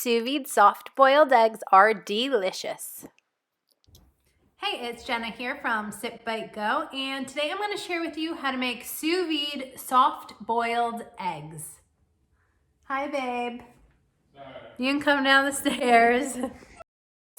sous vide soft-boiled eggs are delicious. Hey, it's Jenna here from sipbitego, and today I'm going to share with you how to make sous vide soft-boiled eggs. Hi, babe. Sorry. You can come down the stairs.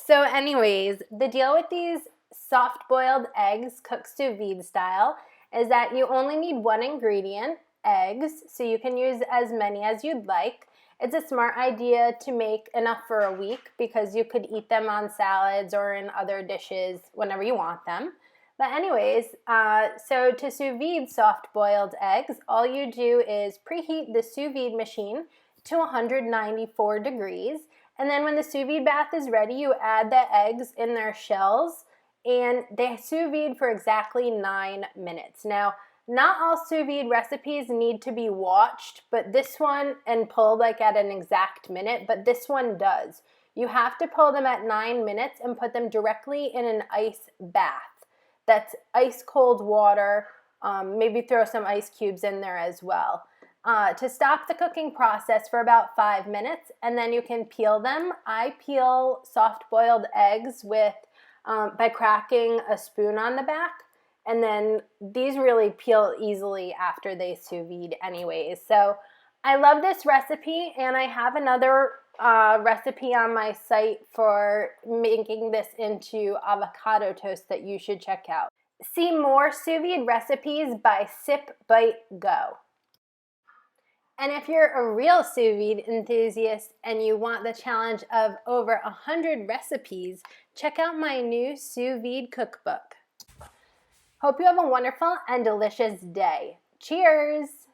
So anyways, the deal with these soft-boiled eggs, cooked sous vide style, is that you only need one ingredient, eggs, so you can use as many as you'd like. It's a smart idea to make enough for a week because you could eat them on salads or in other dishes whenever you want them. But anyways, so to sous vide soft-boiled eggs, all you do is preheat the sous vide machine to 194 degrees. And then when the sous vide bath is ready, you add the eggs in their shells and they sous vide for exactly 9 minutes. Now, not all sous vide recipes need to be watched, but this one, and pulled like at an exact minute, but this one does. You have to pull them at 9 minutes and put them directly in an ice bath. That's ice cold water, maybe throw some ice cubes in there as well. To stop the cooking process for about 5 minutes, and then you can peel them. I peel soft-boiled eggs with by cracking a spoon on the back, and then these really peel easily after they sous vide anyways. So I love this recipe, and I have another recipe on my site for making this into avocado toast that you should check out. See more sous vide recipes by sipbitego. And if you're a real sous vide enthusiast and you want the challenge of over 100 recipes, check out my new sous vide cookbook. Hope you have a wonderful and delicious day. Cheers!